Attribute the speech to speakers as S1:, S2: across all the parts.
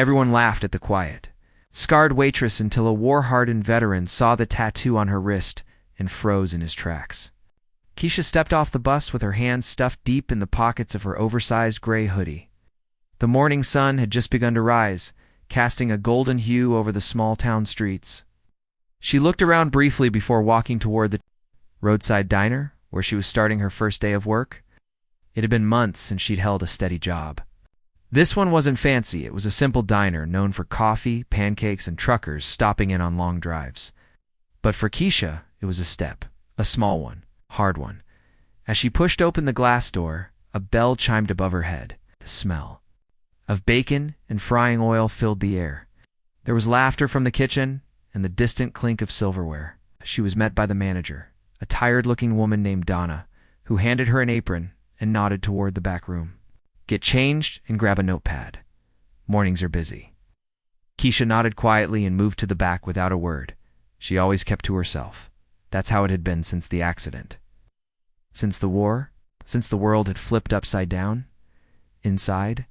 S1: Everyone laughed at the quiet, scarred waitress until a war-hardened veteran saw the tattoo on her wrist and froze in his tracks. Keisha stepped off the bus with her hands stuffed deep in the pockets of her oversized gray hoodie. The morning sun had just begun to rise, casting a golden hue over the small-town streets. She looked around briefly before walking toward the roadside diner, where she was starting her first day of work. It had been months since she'd held a steady job. This one wasn't fancy. It was a simple diner known for coffee, pancakes, and truckers stopping in on long drives. But for Keisha, it was a step, a small one, hard one. As she pushed open the glass door, a bell chimed above her head. The smell of bacon and frying oil filled the air. There was laughter from the kitchen and the distant clink of silverware. She was met by the manager, a tired-looking woman named Donna, who handed her an apron and nodded toward the back room. "Get changed and grab a notepad. Mornings are busy." Keisha nodded quietly and moved to the back without a word. She always kept to herself. That's how it had been since the accident. Since the war? Since the world had flipped upside down? Inside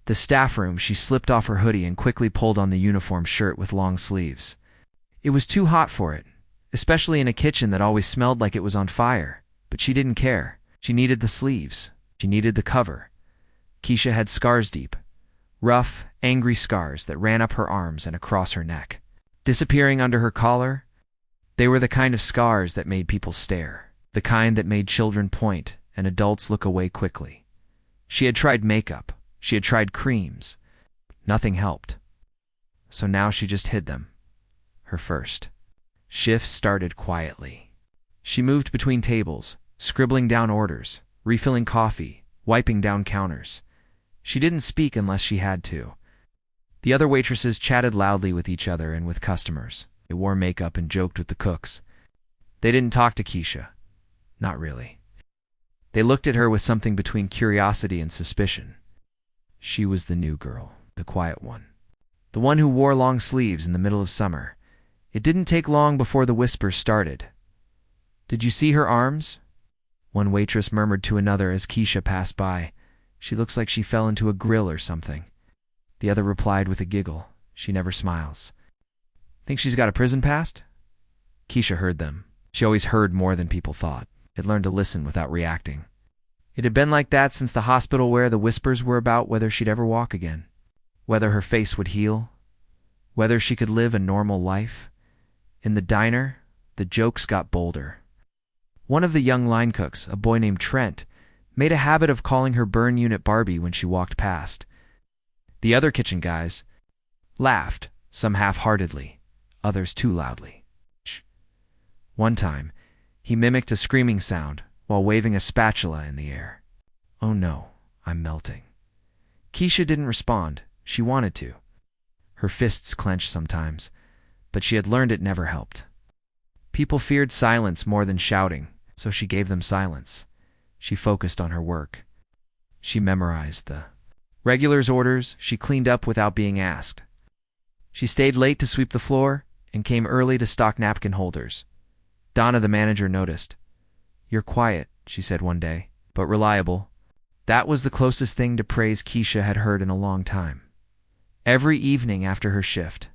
S1: the staff room, she slipped off her hoodie and quickly pulled on the uniform shirt with long sleeves. It was too hot for it, especially in a kitchen that always smelled like it was on fire. But she didn't care. She needed the sleeves. She needed the cover. Keisha had scars deep. Rough, angry scars that ran up her arms and across her neck. Disappearing under her collar, they were the kind of scars that made people stare. The kind that made children point and adults look away quickly. She had tried makeup. She had tried creams. Nothing helped. So now she just hid them. Her first shift started quietly. She moved between tables, scribbling down orders, refilling coffee, wiping down counters. She didn't speak unless she had to. The other waitresses chatted loudly with each other and with customers. They wore makeup and joked with the cooks. They didn't talk to Keisha. Not really. They looked at her with something between curiosity and suspicion. She was the new girl, the quiet one. The one who wore long sleeves in the middle of summer. It didn't take long before the whispers started. "Did you see her arms?" One waitress murmured to another as Keisha passed by. "She looks like she fell into a grill or something." The other replied with a giggle. "She never smiles." "Think she's got a prison past?" Keisha heard them. She always heard more than people thought. Had learned to listen without reacting. It had been like that since the hospital, where the whispers were about whether she'd ever walk again, whether her face would heal, whether she could live a normal life. In the diner, the jokes got bolder. One of the young line cooks, a boy named Trent, made a habit of calling her burn unit Barbie when she walked past. The other kitchen guys laughed, some half-heartedly, others too loudly. One time, he mimicked a screaming sound while waving a spatula in the air. "Oh no, I'm melting." Keisha didn't respond. She wanted to. Her fists clenched sometimes, but she had learned it never helped. People feared silence more than shouting, so she gave them silence. She focused on her work. She memorized the regulars' orders. She cleaned up without being asked. She stayed late to sweep the floor and came early to stock napkin holders. Donna, the manager, noticed. "You're quiet," she said one day, "but reliable." That was the closest thing to praise Keisha had heard in a long time. Every evening after her shift,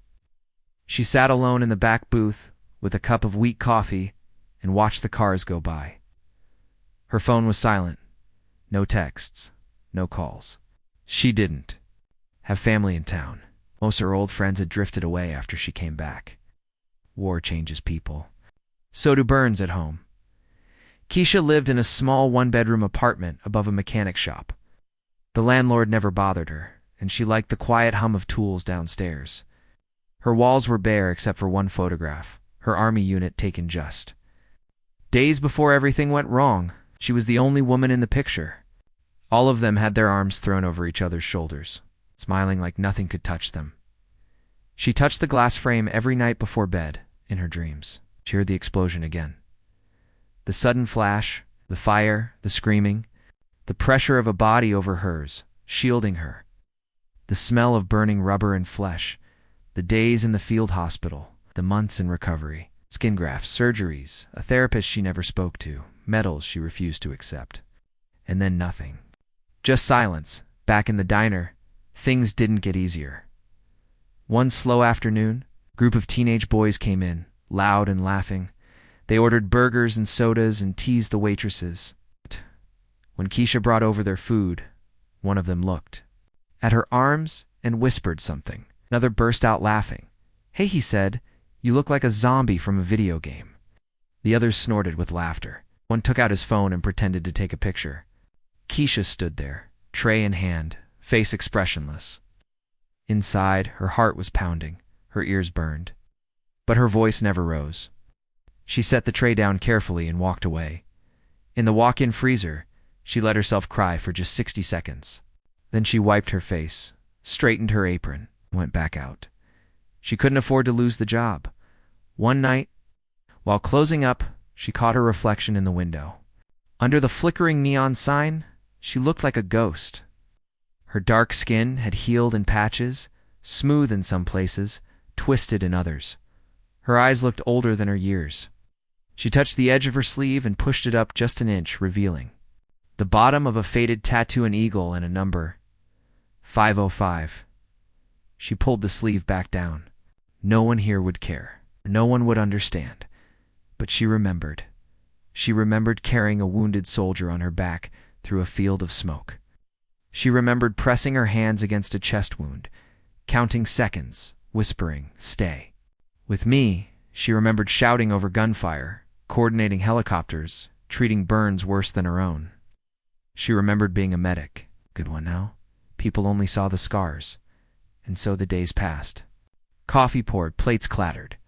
S1: she sat alone in the back booth with a cup of weak coffee and watched the cars go by. Her phone was silent. No texts, no calls. She didn't have family in town. Most of her old friends had drifted away after she came back. War changes people. So do burns at home. Keisha lived in a small one-bedroom apartment above a mechanic shop. The landlord never bothered her, and she liked the quiet hum of tools downstairs. Her walls were bare except for one photograph, her army unit taken just days before everything went wrong. She was the only woman in the picture. All of them had their arms thrown over each other's shoulders, smiling like nothing could touch them. She touched the glass frame every night before bed, in her dreams. She heard the explosion again. The sudden flash, the fire, the screaming, the pressure of a body over hers, shielding her. The smell of burning rubber and flesh, the days in the field hospital, the months in recovery, skin grafts, surgeries, a therapist she never spoke to, medals she refused to accept. And then nothing. Just silence, back in the diner, things didn't get easier. One slow afternoon, a group of teenage boys came in, loud and laughing. They ordered burgers and sodas and teased the waitresses. When Keisha brought over their food, one of them looked at her arms and whispered something. Another burst out laughing. "Hey," he said, "you look like a zombie from a video game." The others snorted with laughter. One took out his phone and pretended to take a picture. Keisha stood there, tray in hand, face expressionless. Inside, her heart was pounding, her ears burned. But her voice never rose. She set the tray down carefully and walked away. In the walk-in freezer, she let herself cry for just 60 seconds. Then she wiped her face, straightened her apron, and went back out. She couldn't afford to lose the job. One night, while closing up, she caught her reflection in the window. Under the flickering neon sign, she looked like a ghost. Her dark skin had healed in patches, smooth in some places, twisted in others. Her eyes looked older than her years. She touched the edge of her sleeve and pushed it up just an inch, revealing the bottom of a faded tattoo, an eagle and a number, 505. She pulled the sleeve back down. No one here would care. No one would understand. But she remembered. She remembered carrying a wounded soldier on her back through a field of smoke. She remembered pressing her hands against a chest wound, counting seconds, whispering, "Stay." With me, she remembered shouting over gunfire, coordinating helicopters, treating burns worse than her own. She remembered being a medic. Good one now. People only saw the scars. And so the days passed. Coffee poured, plates clattered.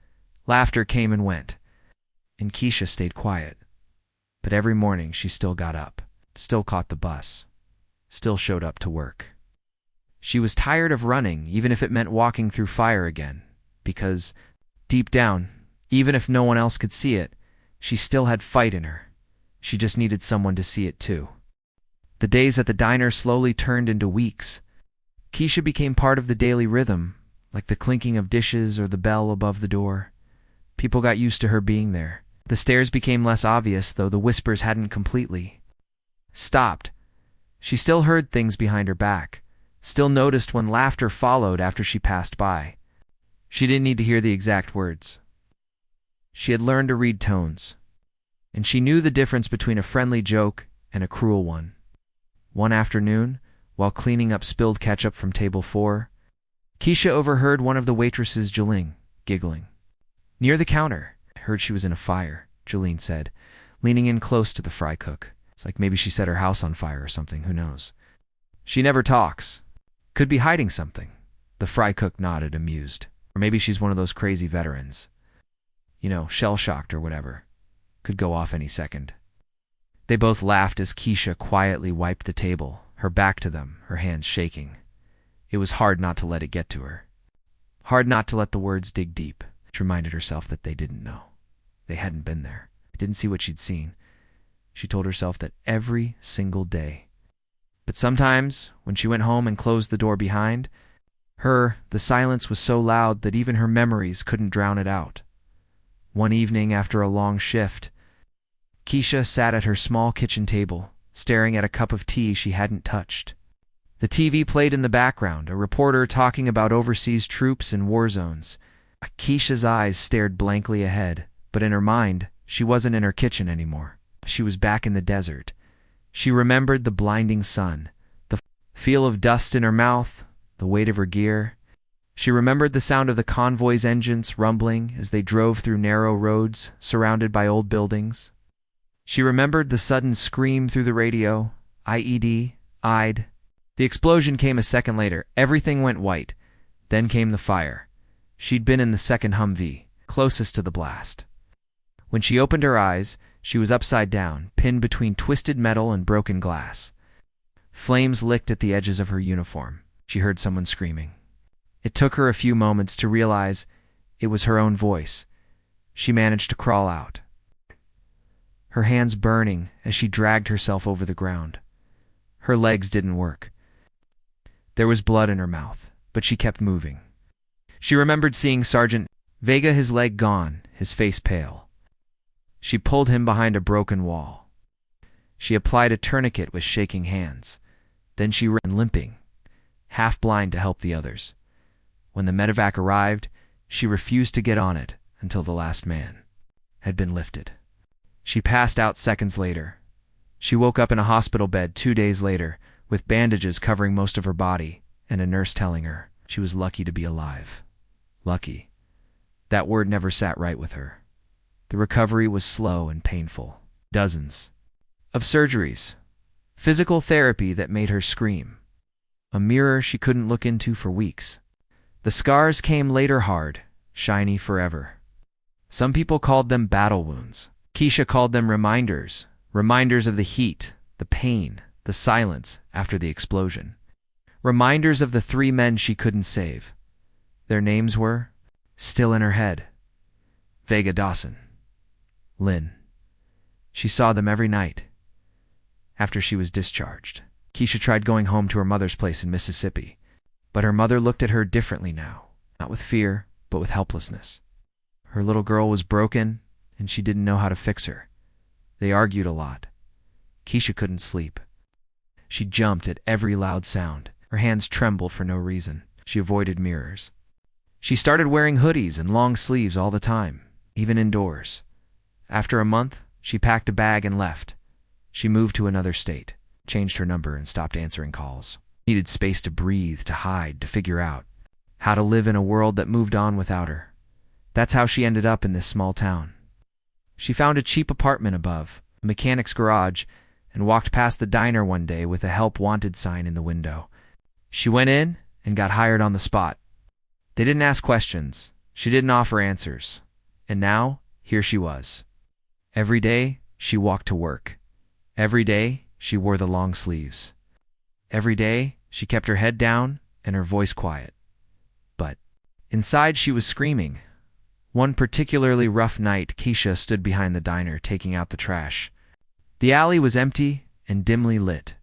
S1: Laughter came and went. And Keisha stayed quiet. But every morning she still got up, still caught the bus, still showed up to work. She was tired of running, even if it meant walking through fire again, because deep down, even if no one else could see it, she still had fight in her. She just needed someone to see it too. The days at the diner slowly turned into weeks. Keisha became part of the daily rhythm, like the clinking of dishes or the bell above the door. People got used to her being there. The stares became less obvious, though the whispers hadn't completely stopped. She still heard things behind her back, still noticed when laughter followed after she passed by. She didn't need to hear the exact words. She had learned to read tones, and she knew the difference between a friendly joke and a cruel one. One afternoon, while cleaning up spilled ketchup from table 4, Keisha overheard one of the waitresses, Jolene, giggling. Near the counter, "I heard she was in a fire," Jolene said, leaning in close to the fry cook. It's like maybe she set her house on fire or something, who knows. "She never talks. Could be hiding something." The fry cook nodded, amused. "Or maybe she's one of those crazy veterans. You know, shell-shocked or whatever. Could go off any second." They both laughed as Keisha quietly wiped the table, her back to them, her hands shaking. It was hard not to let it get to her. Hard not to let the words dig deep. She reminded herself that they didn't know. They hadn't been there. Didn't see what she'd seen. She told herself that every single day. But sometimes, when she went home and closed the door behind her, the silence was so loud that even her memories couldn't drown it out. One evening after a long shift, Keisha sat at her small kitchen table, staring at a cup of tea she hadn't touched. The TV played in the background, a reporter talking about overseas troops and war zones. Keisha's eyes stared blankly ahead, but in her mind, she wasn't in her kitchen anymore. She was back in the desert. She remembered the blinding sun, the feel of dust in her mouth, the weight of her gear. She remembered the sound of the convoy's engines rumbling as they drove through narrow roads surrounded by old buildings. She remembered the sudden scream through the radio, IED, IED. The explosion came a second later. Everything went white. Then came the fire. She'd been in the second Humvee, closest to the blast. When she opened her eyes, she was upside down, pinned between twisted metal and broken glass. Flames licked at the edges of her uniform. She heard someone screaming. It took her a few moments to realize it was her own voice. She managed to crawl out, her hands burning as she dragged herself over the ground. Her legs didn't work. There was blood in her mouth, but she kept moving. She remembered seeing Sergeant Vega, his leg gone, his face pale. She pulled him behind a broken wall. She applied a tourniquet with shaking hands. Then she ran, limping, half blind to help the others. When the medevac arrived, she refused to get on it until the last man had been lifted. She passed out seconds later. She woke up in a hospital bed 2 days later, with bandages covering most of her body, and a nurse telling her she was lucky to be alive. Lucky. That word never sat right with her. The recovery was slow and painful. Dozens of surgeries. Physical therapy that made her scream. A mirror she couldn't look into for weeks. The scars came later hard, shiny forever. Some people called them battle wounds. Keisha called them reminders. Reminders of the heat, the pain, the silence after the explosion. Reminders of the 3 men she couldn't save. Their names were still in her head. Vega Dawson. Lynn. She saw them every night. After she was discharged, Keisha tried going home to her mother's place in Mississippi, but her mother looked at her differently now, not with fear, but with helplessness. Her little girl was broken, and she didn't know how to fix her. They argued a lot. Keisha couldn't sleep. She jumped at every loud sound. Her hands trembled for no reason. She avoided mirrors. She started wearing hoodies and long sleeves all the time, even indoors. After a month, she packed a bag and left. She moved to another state, changed her number, and stopped answering calls. Needed space to breathe, to hide, to figure out how to live in a world that moved on without her. That's how she ended up in this small town. She found a cheap apartment above, a mechanic's garage, and walked past the diner one day with a help wanted sign in the window. She went in and got hired on the spot. They didn't ask questions. She didn't offer answers. And now, here she was. Every day, she walked to work. Every day, she wore the long sleeves. Every day, she kept her head down and her voice quiet. But inside, she was screaming. One particularly rough night, Keisha stood behind the diner taking out the trash. The alley was empty and dimly lit.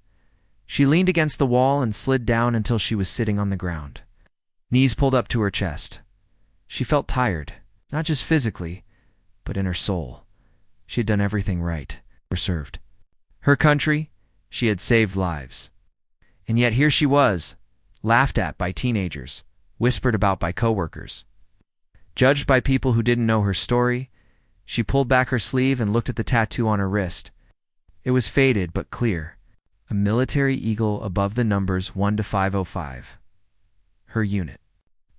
S1: She leaned against the wall and slid down until she was sitting on the ground. Knees pulled up to her chest. She felt tired, not just physically, but in her soul. She had done everything right, or served her country. She had saved lives. And yet here she was, laughed at by teenagers, whispered about by coworkers, judged by people who didn't know her story. She pulled back her sleeve and looked at the tattoo on her wrist. It was faded but clear, a military eagle above the numbers 1 to 505. Her unit.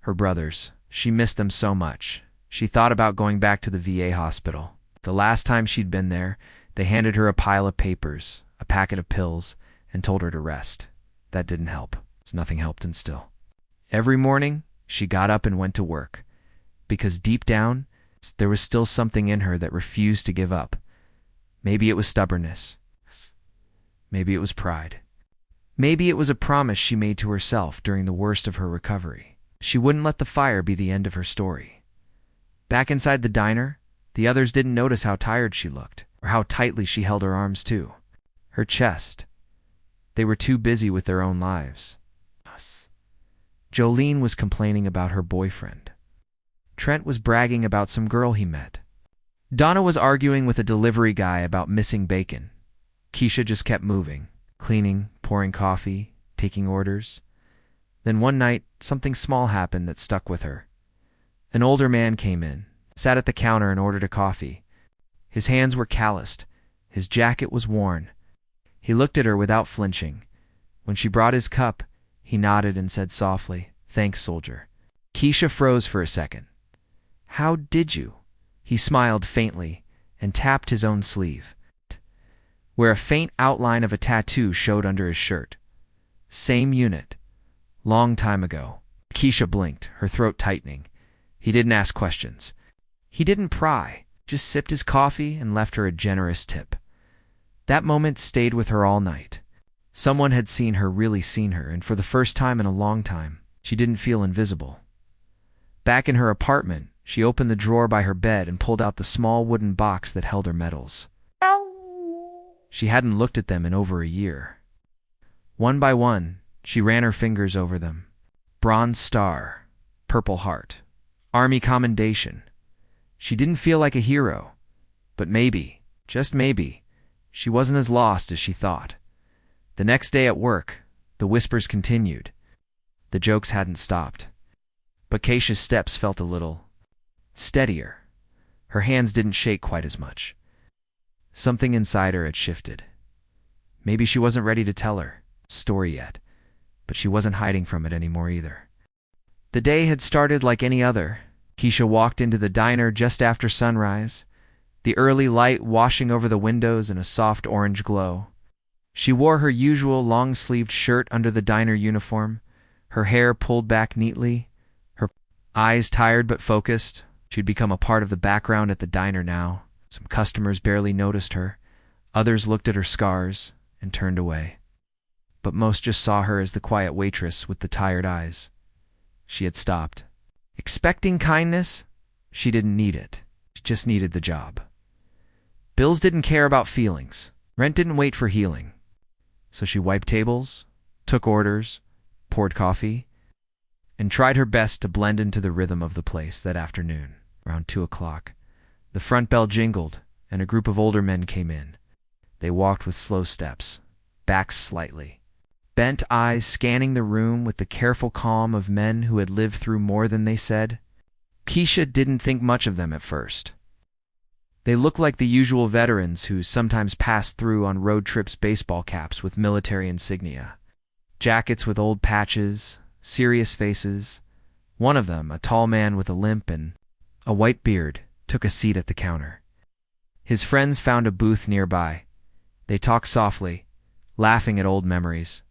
S1: Her brothers. She missed them so much. She thought about going back to the VA hospital. The last time she'd been there, they handed her a pile of papers, a packet of pills, and told her to rest. That didn't help. Nothing helped and still. Every morning, she got up and went to work, because deep down, there was still something in her that refused to give up. Maybe it was stubbornness. Maybe it was pride. Maybe it was a promise she made to herself during the worst of her recovery. She wouldn't let the fire be the end of her story. Back inside the diner, the others didn't notice how tired she looked, or how tightly she held her arms too. Her chest. They were too busy with their own lives. Jolene was complaining about her boyfriend. Trent was bragging about some girl he met. Donna was arguing with a delivery guy about missing bacon. Keisha just kept moving, cleaning, pouring coffee, taking orders. Then one night, something small happened that stuck with her. An older man came in, sat at the counter and ordered a coffee. His hands were calloused. His jacket was worn. He looked at her without flinching. When she brought his cup, he nodded and said softly, "Thanks, soldier." Keisha froze for a second. "How did you?" He smiled faintly and tapped his own sleeve, where a faint outline of a tattoo showed under his shirt. Same unit. Long time ago. Keisha blinked, her throat tightening. He didn't ask questions. He didn't pry, just sipped his coffee and left her a generous tip. That moment stayed with her all night. Someone had seen her, really seen her, and for the first time in a long time, she didn't feel invisible. Back in her apartment, she opened the drawer by her bed and pulled out the small wooden box that held her medals. She hadn't looked at them in over a year. One by one, she ran her fingers over them. Bronze Star, Purple Heart, Army Commendation. She didn't feel like a hero, but maybe, just maybe, she wasn't as lost as she thought. The next day at work, the whispers continued. The jokes hadn't stopped. But Keisha's steps felt a little steadier. Her hands didn't shake quite as much. Something inside her had shifted. Maybe she wasn't ready to tell her story yet, but she wasn't hiding from it anymore either. The day had started like any other. Keisha walked into the diner just after sunrise, the early light washing over the windows in a soft orange glow. She wore her usual long-sleeved shirt under the diner uniform, her hair pulled back neatly, her eyes tired but focused. She'd become a part of the background at the diner now. Some customers barely noticed her. Others looked at her scars and turned away. But most just saw her as the quiet waitress with the tired eyes. She had stopped. Expecting kindness, she didn't need it. She just needed the job. Bills didn't care about feelings. Rent didn't wait for healing. So she wiped tables, took orders, poured coffee, and tried her best to blend into the rhythm of the place that afternoon. Around 2 o'clock, the front bell jingled, and a group of older men came in. They walked with slow steps, backs slightly, bent eyes scanning the room with the careful calm of men who had lived through more than they said. Keisha didn't think much of them at first. They looked like the usual veterans who sometimes passed through on road trips, baseball caps with military insignia, jackets with old patches, serious faces. One of them, a tall man with a limp and a white beard, took a seat at the counter. His friends found a booth nearby. They talked softly, laughing at old memories.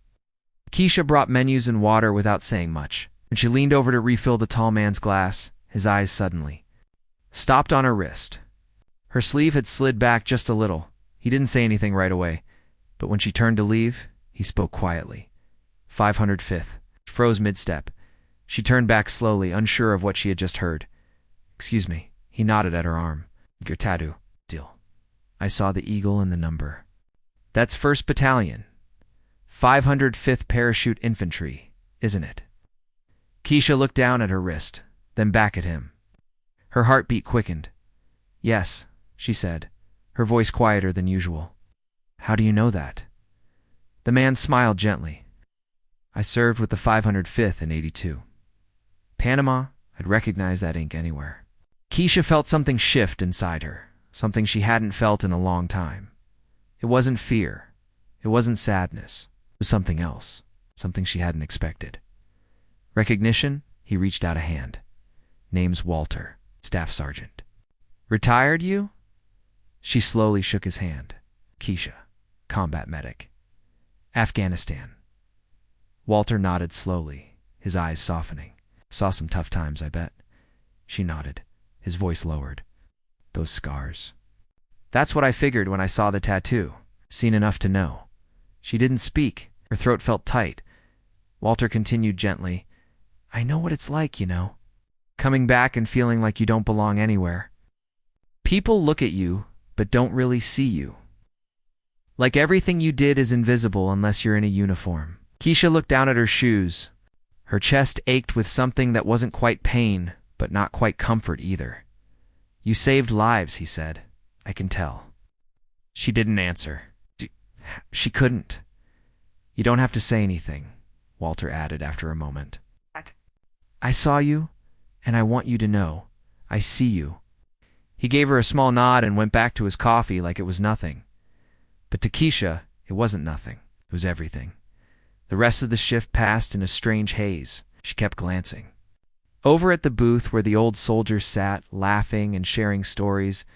S1: Keisha brought menus and water without saying much. When she leaned over to refill the tall man's glass, his eyes suddenly stopped on her wrist. Her sleeve had slid back just a little. He didn't say anything right away, but when she turned to leave, he spoke quietly. 505th. She froze mid-step. She turned back slowly, unsure of what she had just heard. Excuse me. He nodded at her arm. Your tattoo. Deal. I saw the eagle and the number. That's 1st Battalion. 505th Parachute Infantry, isn't it? Keisha looked down at her wrist, then back at him. Her heartbeat quickened. Yes, she said, her voice quieter than usual. How do you know that? The man smiled gently. I served with the 505th in '82. Panama, I'd recognize that ink anywhere. Keisha felt something shift inside her, something she hadn't felt in a long time. It wasn't fear. It wasn't sadness. It was something else, something she hadn't expected. Recognition? He reached out a hand. Name's Walter, Staff Sergeant. Retired you? She slowly shook his hand. Keisha, combat medic. Afghanistan. Walter nodded slowly, his eyes softening. Saw some tough times, I bet. She nodded, his voice lowered. Those scars. That's what I figured when I saw the tattoo. Seen enough to know. She didn't speak. Her throat felt tight. Walter continued gently. I know what it's like, you know. Coming back and feeling like you don't belong anywhere. People look at you, but don't really see you. Like everything you did is invisible unless you're in a uniform. Keisha looked down at her shoes. Her chest ached with something that wasn't quite pain, but not quite comfort either. You saved lives, he said. I can tell. She didn't answer. She couldn't. You don't have to say anything, Walter added after a moment. I saw you, and I want you to know. I see you. He gave her a small nod and went back to his coffee like it was nothing. But to Keisha, it wasn't nothing. It was everything. The rest of the shift passed in a strange haze. She kept glancing. Over at the booth where the old soldiers sat, laughing and sharing stories,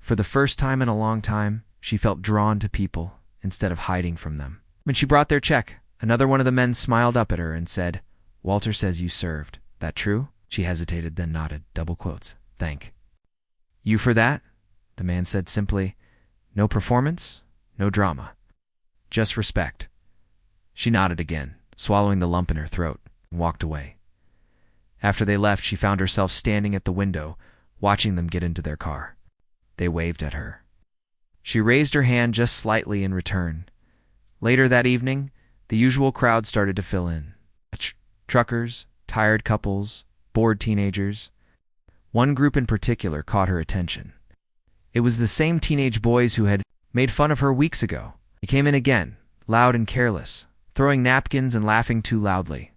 S1: for the first time in a long time, she felt drawn to people instead of hiding from them. When she brought their check, another one of the men smiled up at her and said, Walter says you served. That true? She hesitated, then nodded, double quotes. Thank you for that? The man said simply. No performance, no drama. Just respect. She nodded again, swallowing the lump in her throat, and walked away. After they left, she found herself standing at the window, watching them get into their car. They waved at her. She raised her hand just slightly in return. Later that evening, the usual crowd started to fill in. Truckers, tired couples, bored teenagers. One group in particular caught her attention. It was the same teenage boys who had made fun of her weeks ago. They came in again, loud and careless, throwing napkins and laughing too loudly.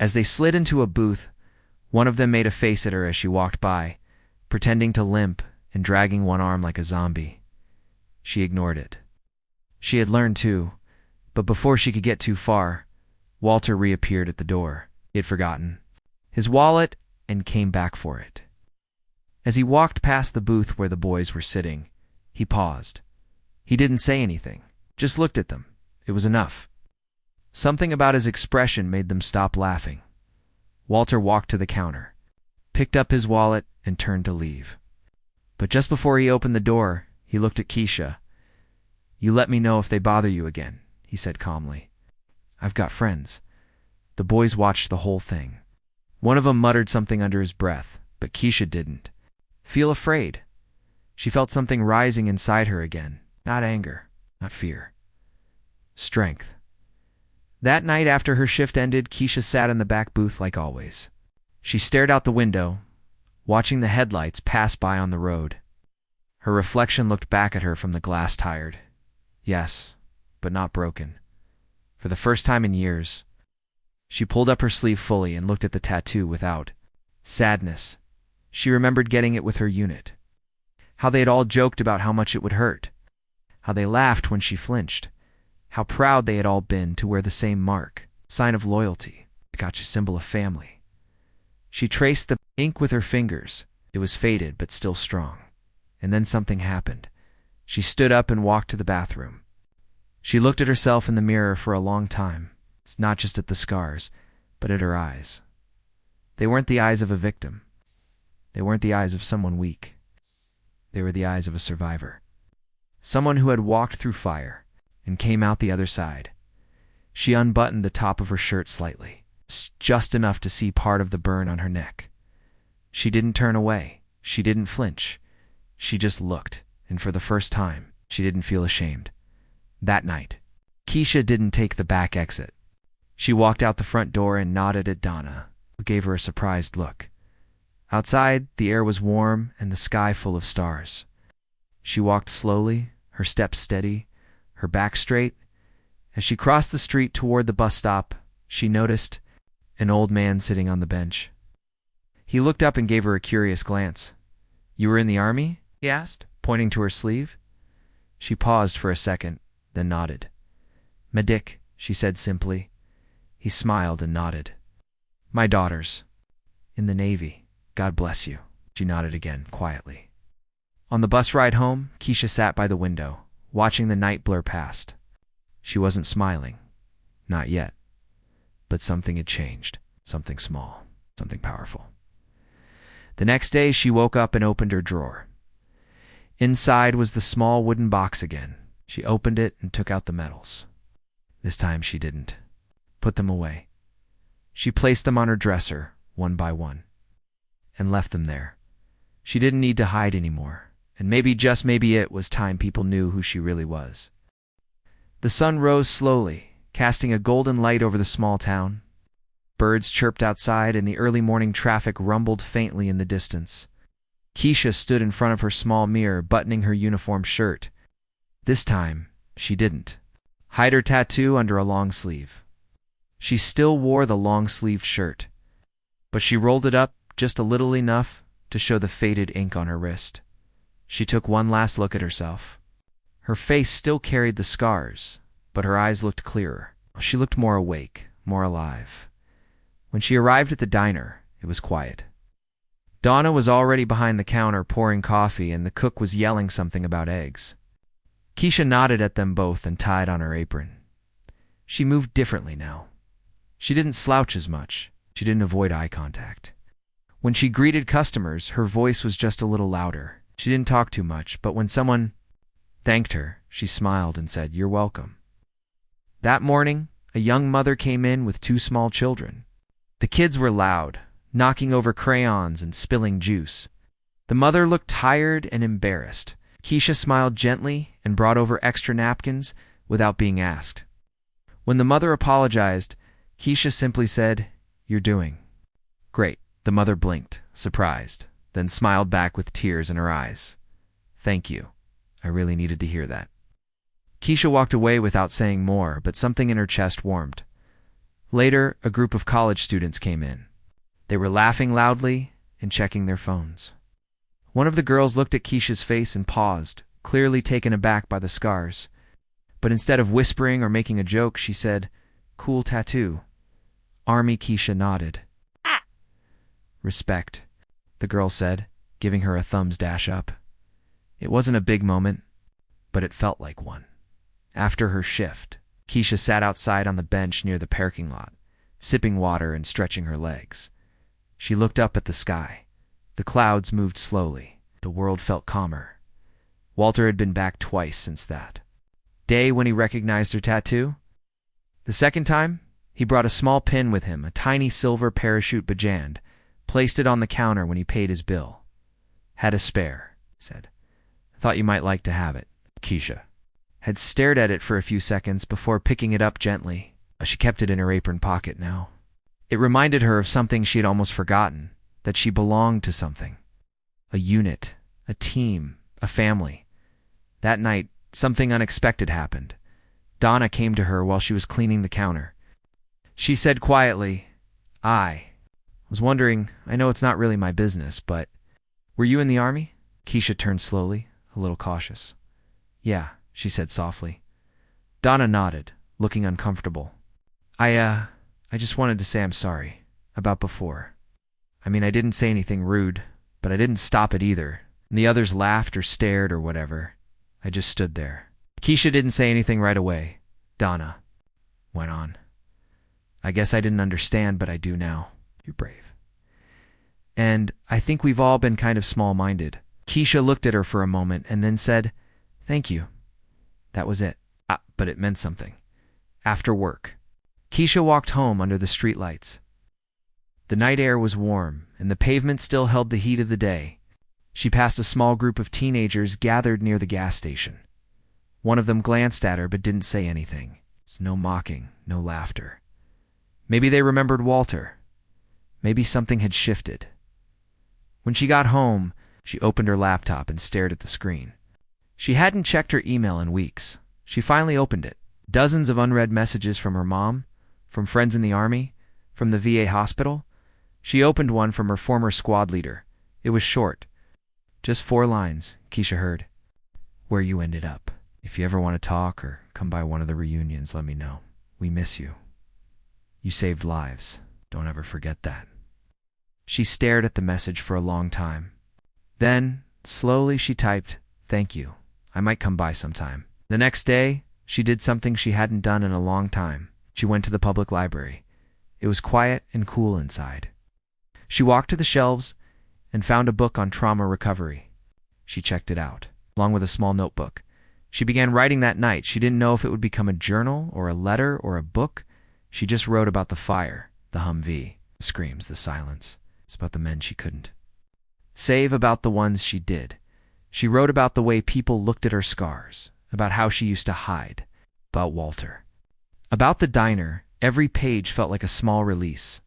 S1: As they slid into a booth, one of them made a face at her as she walked by, pretending to limp and dragging one arm like a zombie. She ignored it. She had learned too, but before she could get too far, Walter reappeared at the door. He had forgotten his wallet and came back for it. As he walked past the booth where the boys were sitting, he paused. He didn't say anything, just looked at them. It was enough. Something about his expression made them stop laughing. Walter walked to the counter, picked up his wallet, and turned to leave. But just before he opened the door, he looked at Keisha. "You let me know if they bother you again," he said calmly. "I've got friends." The boys watched the whole thing. One of them muttered something under his breath, but Keisha didn't feel afraid. She felt something rising inside her again. Not anger, not fear. Strength. That night after her shift ended, Keisha sat in the back booth like always. She stared out the window, watching the headlights pass by on the road. Her reflection looked back at her from the glass tired. Yes, but not broken. For the first time in years. She pulled up her sleeve fully and looked at the tattoo without sadness. She remembered getting it with her unit. How they had all joked about how much it would hurt. How they laughed when she flinched. How proud they had all been to wear the same mark, sign of loyalty, the gotcha symbol of family. She traced the ink with her fingers. It was faded but still strong. And then something happened. She stood up and walked to the bathroom. She looked at herself in the mirror for a long time. It's not just at the scars, but at her eyes. They weren't the eyes of a victim. They weren't the eyes of someone weak. They were the eyes of a survivor. Someone who had walked through fire and came out the other side. She unbuttoned the top of her shirt slightly, just enough to see part of the burn on her neck. She didn't turn away. She didn't flinch. She just looked, and for the first time, she didn't feel ashamed. That night, Keisha didn't take the back exit. She walked out the front door and nodded at Donna, who gave her a surprised look. Outside, the air was warm and the sky full of stars. She walked slowly, her steps steady, her back straight. As she crossed the street toward the bus stop, she noticed an old man sitting on the bench. He looked up and gave her a curious glance. "You were in the army?" he asked, pointing to her sleeve. She paused for a second, then nodded. "Medic," she said simply. He smiled and nodded. "My daughters. In the Navy. God bless you." She nodded again, quietly. On the bus ride home, Keisha sat by the window, watching the night blur past. She wasn't smiling. Not yet. But something had changed. Something small. Something powerful. The next day, she woke up and opened her drawer. Inside was the small wooden box again. She opened it and took out the medals. This time she didn't put them away. She placed them on her dresser, one by one, and left them there. She didn't need to hide anymore, and maybe, just maybe, it was time people knew who she really was. The sun rose slowly, casting a golden light over the small town. Birds chirped outside, and the early morning traffic rumbled faintly in the distance. Keisha stood in front of her small mirror, buttoning her uniform shirt. This time, she didn't hide her tattoo under a long sleeve. She still wore the long-sleeved shirt, but she rolled it up just a little, enough to show the faded ink on her wrist. She took one last look at herself. Her face still carried the scars, but her eyes looked clearer. She looked more awake, more alive. When she arrived at the diner, it was quiet. Donna was already behind the counter pouring coffee, and the cook was yelling something about eggs. Keisha nodded at them both and tied on her apron. She moved differently now. She didn't slouch as much. She didn't avoid eye contact. When she greeted customers, her voice was just a little louder. She didn't talk too much, but when someone thanked her, she smiled and said, "You're welcome." That morning, a young mother came in with 2 small children. The kids were loud, knocking over crayons and spilling juice. The mother looked tired and embarrassed. Keisha smiled gently and brought over extra napkins without being asked. When the mother apologized, Keisha simply said, "You're doing great." The mother blinked, surprised, then smiled back with tears in her eyes. "Thank you. I really needed to hear that." Keisha walked away without saying more, but something in her chest warmed. Later, a group of college students came in. They were laughing loudly and checking their phones. One of the girls looked at Keisha's face and paused, clearly taken aback by the scars. But instead of whispering or making a joke, she said, "Cool tattoo." Army Keisha nodded. "Respect," the girl said, giving her a thumbs dash up. It wasn't a big moment, but it felt like one. After her shift, Keisha sat outside on the bench near the parking lot, sipping water and stretching her legs. She looked up at the sky. The clouds moved slowly. The world felt calmer. Walter had been back twice since that day when he recognized her tattoo. The second time, he brought a small pin with him, a tiny silver parachute bejand, placed it on the counter when he paid his bill. "Had a spare," he said. "Thought you might like to have it." Keisha had stared at it for a few seconds before picking it up gently. She kept it in her apron pocket now. It reminded her of something she had almost forgotten, that she belonged to something. A unit, a team, a family. That night, something unexpected happened. Donna came to her while she was cleaning the counter. She said quietly, "I was wondering, I know it's not really my business, but were you in the Army?" Keisha turned slowly, a little cautious. "Yeah," she said softly. Donna nodded, looking uncomfortable. I just wanted to say I'm sorry about before. I mean, I didn't say anything rude, but I didn't stop it either. And the others laughed or stared or whatever. I just stood there." Keisha didn't say anything right away. Donna went on. "I guess I didn't understand, but I do now. You're brave. And I think we've all been kind of small-minded." Keisha looked at her for a moment and then said, "Thank you." That was it. But it meant something. After work, Keisha walked home under the streetlights. The night air was warm, and the pavement still held the heat of the day. She passed a small group of teenagers gathered near the gas station. One of them glanced at her but didn't say anything. No mocking, no laughter. Maybe they remembered Walter. Maybe something had shifted. When she got home, she opened her laptop and stared at the screen. She hadn't checked her email in weeks. She finally opened it. Dozens of unread messages from her mom, from friends in the Army, from the VA hospital. She opened one from her former squad leader. It was short. Just 4 lines, Keisha heard. "Where you ended up. If you ever want to talk or come by one of the reunions, let me know. We miss you. You saved lives. Don't ever forget that." She stared at the message for a long time. Then, slowly she typed, "Thank you. I might come by sometime." The next day, she did something she hadn't done in a long time. She went to the public library. It was quiet and cool inside. She walked to the shelves and found a book on trauma recovery. She checked it out, along with a small notebook. She began writing that night. She didn't know if it would become a journal or a letter or a book. She just wrote about the fire, the Humvee, the screams, the silence. It's about the men she couldn't save, about the ones she did. She wrote about the way people looked at her scars, about how she used to hide, about Walter. About the diner, every page felt like a small release.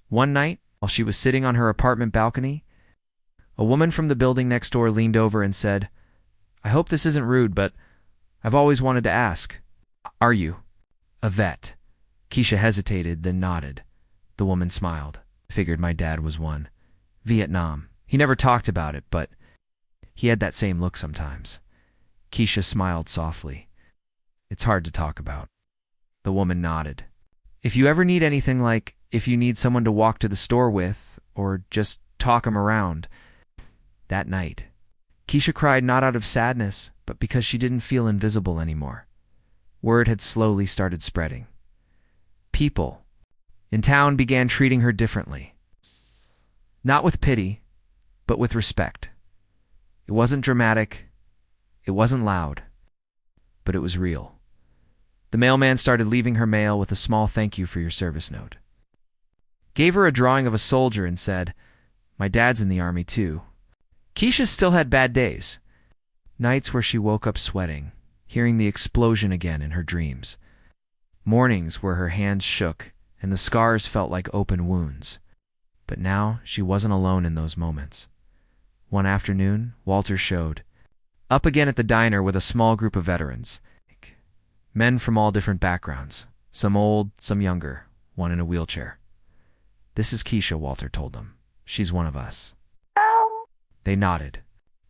S1: One night, while she was sitting on her apartment balcony, a woman from the building next door leaned over and said, "I hope this isn't rude, but I've always wanted to ask. Are you a vet?" Keisha hesitated, then nodded. The woman smiled. "Figured my dad was one. Vietnam. He never talked about it, but he had that same look sometimes." Keisha smiled softly. "It's hard to talk about." The woman nodded. "If you ever need anything, like if you need someone to walk to the store with, or just talk 'em around." That night, Keisha cried not out of sadness, but because she didn't feel invisible anymore. Word had slowly started spreading. People in town began treating her differently. Not with pity, but with respect. It wasn't dramatic. It wasn't loud. But it was real. The mailman started leaving her mail with a small "thank you for your service" note. Gave her a drawing of a soldier and said, "My dad's in the Army too." Keisha still had bad days. Nights where she woke up sweating, hearing the explosion again in her dreams. Mornings where her hands shook and the scars felt like open wounds. But now she wasn't alone in those moments. One afternoon, Walter showed up again at the diner with a small group of veterans. Men from all different backgrounds, some old, some younger, one in a wheelchair. "This is Keisha," Walter told them. "She's one of us." They nodded.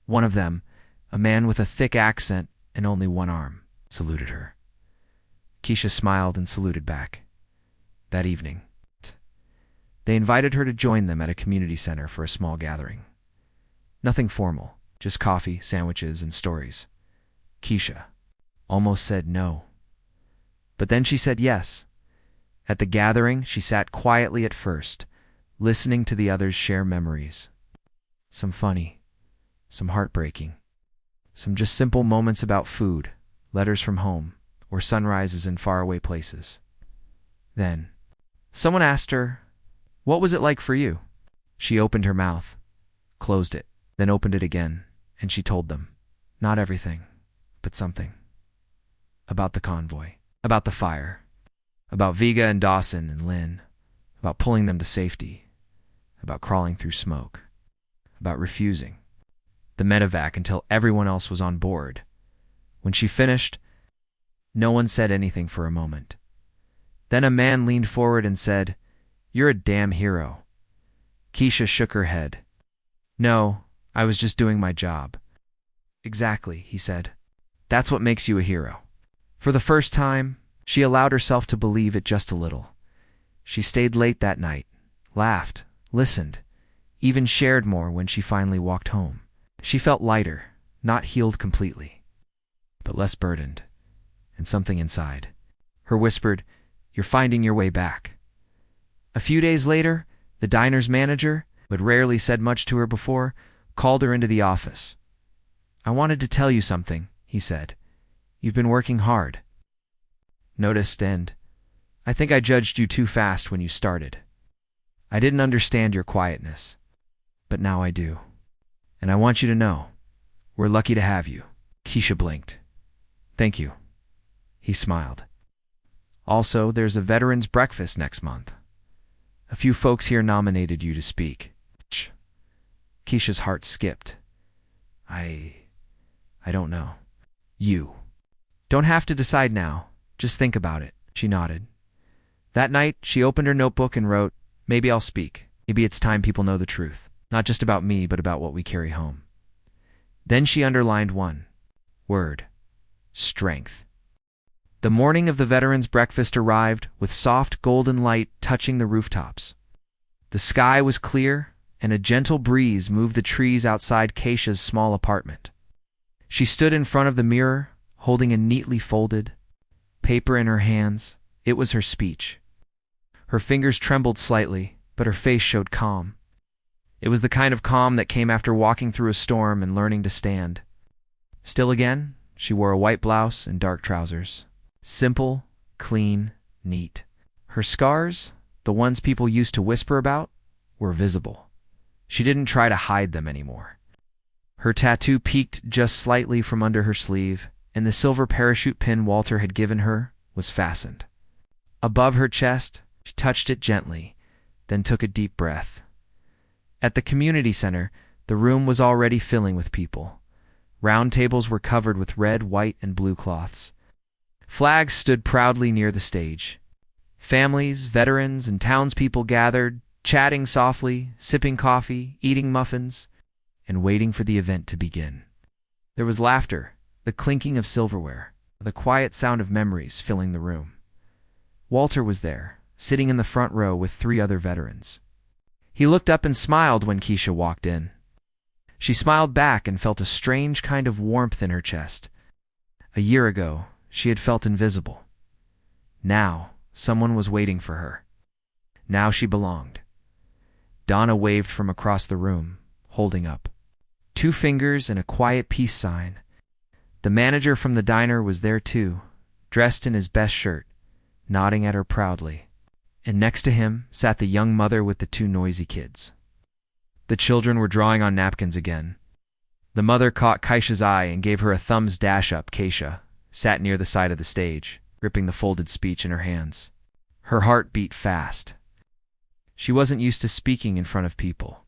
S1: One of them, a man with a thick accent and only one arm, saluted her. Keisha smiled and saluted back. That evening, they invited her to join them at a community center for a small gathering. Nothing formal, just coffee, sandwiches, and stories. Keisha almost said no. But then she said yes. At the gathering, she sat quietly at first, listening to the others share memories. Some funny, some heartbreaking, some just simple moments about food, letters from home, or sunrises in faraway places. Then, someone asked her, "What was it like for you?" She opened her mouth, closed it, then opened it again, and she told them, not everything, but something. About the convoy, about the fire, about Vega and Dawson and Lynn, about pulling them to safety, about crawling through smoke, about refusing the medevac until everyone else was on board. When she finished, no one said anything for a moment. Then a man leaned forward and said, "You're a damn hero." Keisha shook her head. "No, I was just doing my job." "Exactly," he said. "That's what makes you a hero." For the first time, she allowed herself to believe it just a little. She stayed late that night, laughed, listened, even shared more when she finally walked home. She felt lighter, not healed completely, but less burdened, and something inside her whispered, "You're finding your way back." A few days later, the diner's manager, who had rarely said much to her before, called her into the office. "I wanted to tell you something," he said. "You've been working hard. Noticed, and I think I judged you too fast when you started. I didn't understand your quietness, but now I do. And I want you to know, we're lucky to have you." Keisha blinked. "Thank you." He smiled. "Also, there's a veterans breakfast next month. A few folks here nominated you to speak." Keisha's heart skipped. I don't know. "You don't have to decide now. Just think about it." She nodded. That night, she opened her notebook and wrote, "Maybe I'll speak. Maybe it's time people know the truth. Not just about me, but about what we carry home." Then she underlined one word: strength. The morning of the veterans' breakfast arrived, with soft golden light touching the rooftops. The sky was clear, and a gentle breeze moved the trees outside Keisha's small apartment. She stood in front of the mirror, holding a neatly folded paper in her hands. It was her speech. Her fingers trembled slightly, but her face showed calm. It was the kind of calm that came after walking through a storm and learning to stand. Still again, she wore a white blouse and dark trousers. Simple, clean, neat. Her scars, the ones people used to whisper about, were visible. She didn't try to hide them anymore. Her tattoo peeked just slightly from under her sleeve, and the silver parachute pin Walter had given her was fastened. Above her chest, she touched it gently, then took a deep breath. At the community center, the room was already filling with people. Round tables were covered with red, white, and blue cloths. Flags stood proudly near the stage. Families, veterans, and townspeople gathered, chatting softly, sipping coffee, eating muffins, and waiting for the event to begin. There was laughter, the clinking of silverware, the quiet sound of memories filling the room. Walter was there, sitting in the front row with 3 other veterans. He looked up and smiled when Keisha walked in. She smiled back and felt a strange kind of warmth in her chest. A year ago, she had felt invisible. Now, someone was waiting for her. Now she belonged. Donna waved from across the room, holding up 2 fingers and a quiet peace sign. The manager from the diner was there too, dressed in his best shirt, nodding at her proudly. And next to him sat the young mother with the 2 noisy kids. The children were drawing on napkins again. The mother caught Keisha's eye and gave her a thumbs dash up. Keisha sat near the side of the stage, gripping the folded speech in her hands. Her heart beat fast. She wasn't used to speaking in front of people.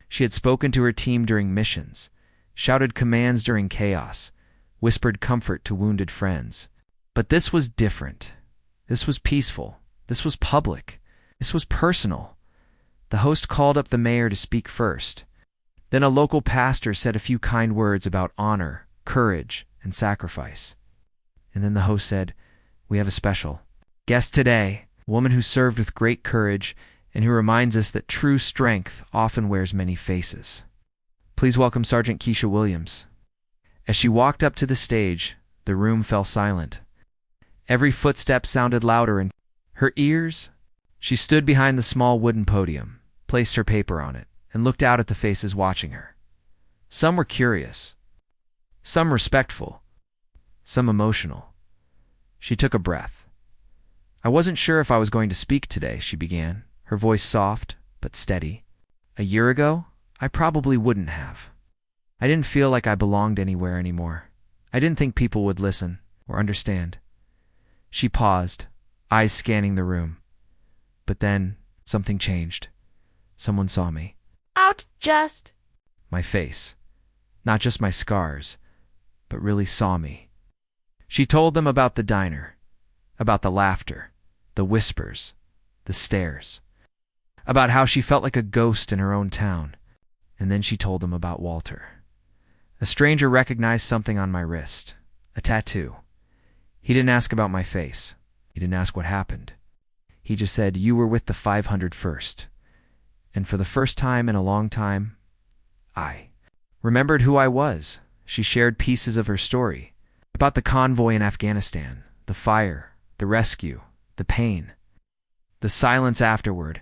S1: She had spoken to her team during missions, shouted commands during chaos, whispered comfort to wounded friends. But this was different. This was peaceful, This was public. This was personal. The host called up the mayor to speak first. Then a local pastor said a few kind words about honor, courage, and sacrifice. And then the host said, "We have a special guest today, a woman who served with great courage and who reminds us that true strength often wears many faces. Please welcome Sergeant Keisha Williams." As she walked up to the stage, the room fell silent. Every footstep sounded louder in her ears. She stood behind the small wooden podium, placed her paper on it, and looked out at the faces watching her. Some were curious, some respectful, some emotional. She took a breath. "I wasn't sure if I was going to speak today," she began, her voice soft but steady. "A year ago, I probably wouldn't have. I didn't feel like I belonged anywhere anymore. I didn't think people would listen or understand." She paused, eyes scanning the room. But then something changed. Someone saw me. My face. Not just my scars, but really saw me. She told them about the diner, about the laughter, the whispers, the stares, about how she felt like a ghost in her own town. And then she told them about Walter. A stranger recognized something on my wrist, a tattoo. He didn't ask about my face. He didn't ask what happened. He just said, "You were with the 501st. And for the first time in a long time, I remembered who I was. She shared pieces of her story, about the convoy in Afghanistan, the fire, the rescue, the pain, the silence afterward.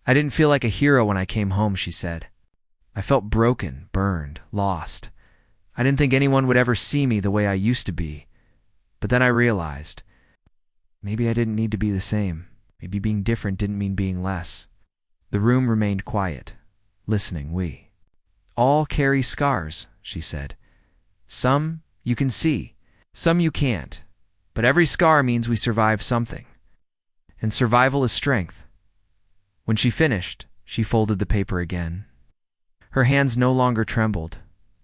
S1: "I didn't feel like a hero when I came home," she said. "I felt broken, burned, lost. I didn't think anyone would ever see me the way I used to be. But then I realized, maybe I didn't need to be the same. Maybe being different didn't mean being less." The room remained quiet, listening. "We all carry scars," she said. "Some you can see, some you can't. But every scar means we survived something. And survival is strength." When she finished, she folded the paper again. Her hands no longer trembled.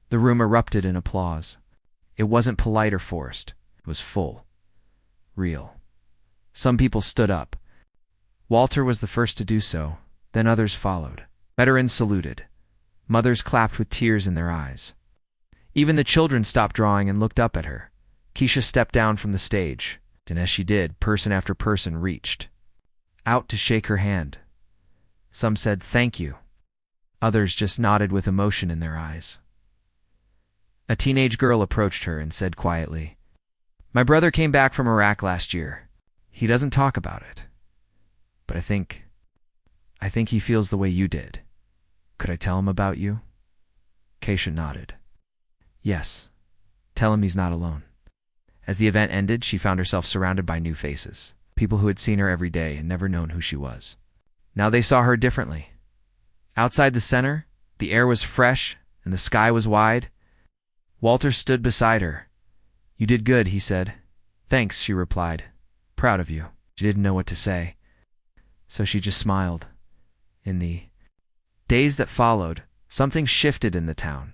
S1: The room erupted in applause. It wasn't polite or forced. It was full. Real. Some people stood up. Walter was the first to do so. Then others followed. Veterans saluted. Mothers clapped with tears in their eyes. Even the children stopped drawing and looked up at her. Keisha stepped down from the stage, and as she did, person after person reached out to shake her hand. Some said, "Thank you." Others just nodded with emotion in their eyes. A teenage girl approached her and said quietly, "My brother came back from Iraq last year. He doesn't talk about it. But I think he feels the way you did. Could I tell him about you?" Keisha nodded. "Yes. Tell him he's not alone." As the event ended, she found herself surrounded by new faces, people who had seen her every day and never known who she was. Now they saw her differently. Outside the center, the air was fresh and the sky was wide. Walter stood beside her. "You did good," he said. "Thanks," she replied. "Proud of you." She didn't know what to say, so she just smiled. In the days that followed, something shifted in the town.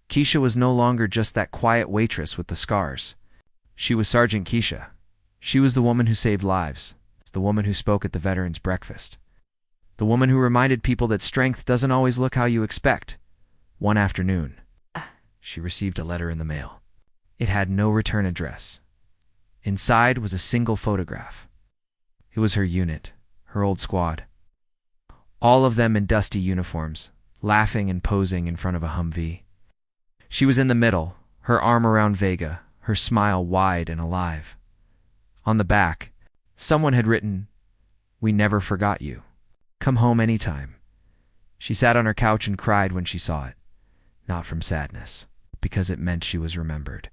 S1: Keisha was no longer just that quiet waitress with the scars. She was Sergeant Keisha. She was the woman who saved lives, the woman who spoke at the veterans' breakfast, the woman who reminded people that strength doesn't always look how you expect. One afternoon, she received a letter in the mail. It had no return address. Inside was a single photograph. It was her unit, her old squad. All of them in dusty uniforms, laughing and posing in front of a Humvee. She was in the middle, her arm around Vega, her smile wide and alive. On the back, someone had written, "We never forgot you. Come home anytime." She sat on her couch and cried when she saw it. Not from sadness, because it meant she was remembered.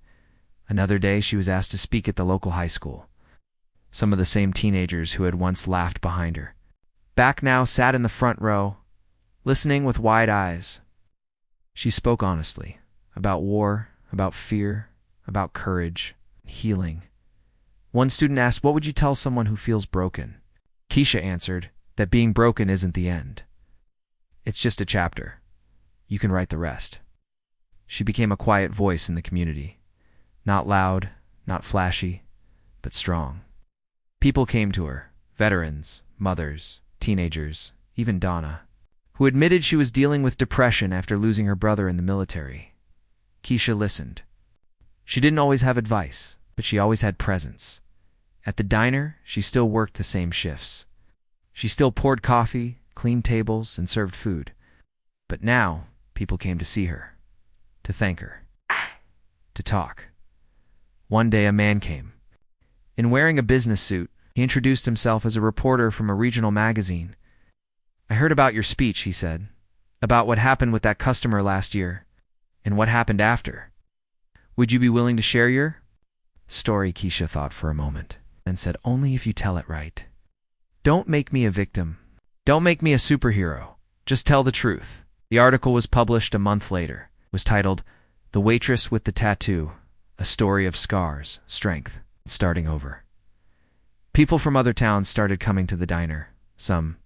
S1: Another day, she was asked to speak at the local high school. Some of the same teenagers who had once laughed behind her, back now sat in the front row, listening with wide eyes. She spoke honestly, about war, about fear, about courage, healing. One student asked, "What would you tell someone who feels broken?" Keisha answered that being broken isn't the end. It's just a chapter. You can write the rest. She became a quiet voice in the community. Not loud, not flashy, but strong. People came to her, Veterans, mothers, teenagers, even Donna, who admitted she was dealing with depression after losing her brother in the military. Keisha listened. She didn't always have advice, but she always had presence. At the diner, she still worked the same shifts. She still poured coffee, cleaned tables, and served food. But now, people came to see her, to thank her, to talk. One day a man came. In wearing a business suit, he introduced himself as a reporter from a regional magazine. "I heard about your speech," he said, "about what happened with that customer last year, and what happened after. Would you be willing to share your story?" Keisha thought for a moment, then said, "Only if you tell it right. Don't make me a victim. Don't make me a superhero. Just tell the truth." The article was published a month later. It was titled, "The Waitress with the Tattoo, A Story of Scars, Strength, and Starting Over." People from other towns started coming to the diner, some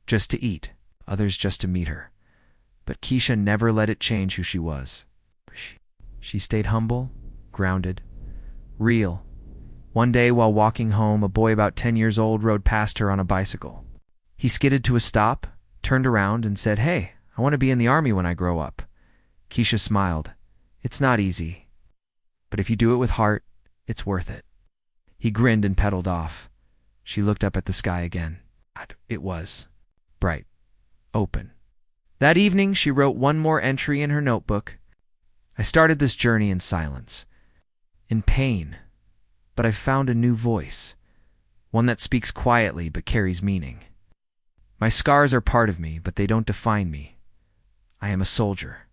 S1: just to eat, others just to meet her. But Keisha never let it change who she was. She stayed humble, grounded, real. One day while walking home, a boy about 10 years old rode past her on a bicycle. He skidded to a stop, turned around, and said, "Hey, I want to be in the army when I grow up." Keisha smiled. "It's not easy, but if you do it with heart, it's worth it." He grinned and pedaled off. She looked up at the sky again. It was bright, open. That evening, she wrote one more entry in her notebook. "I started this journey in silence, in pain, but I've found a new voice, one that speaks quietly but carries meaning. My scars are part of me, but they don't define me. I am a soldier.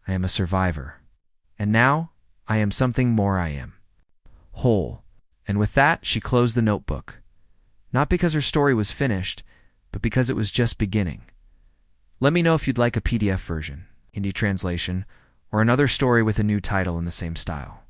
S1: I am a survivor. And now, I am something more. I am whole." And with that, she closed the notebook. Not because her story was finished, but because it was just beginning. Let me know if you'd like a PDF version, Hindi translation, or another story with a new title in the same style.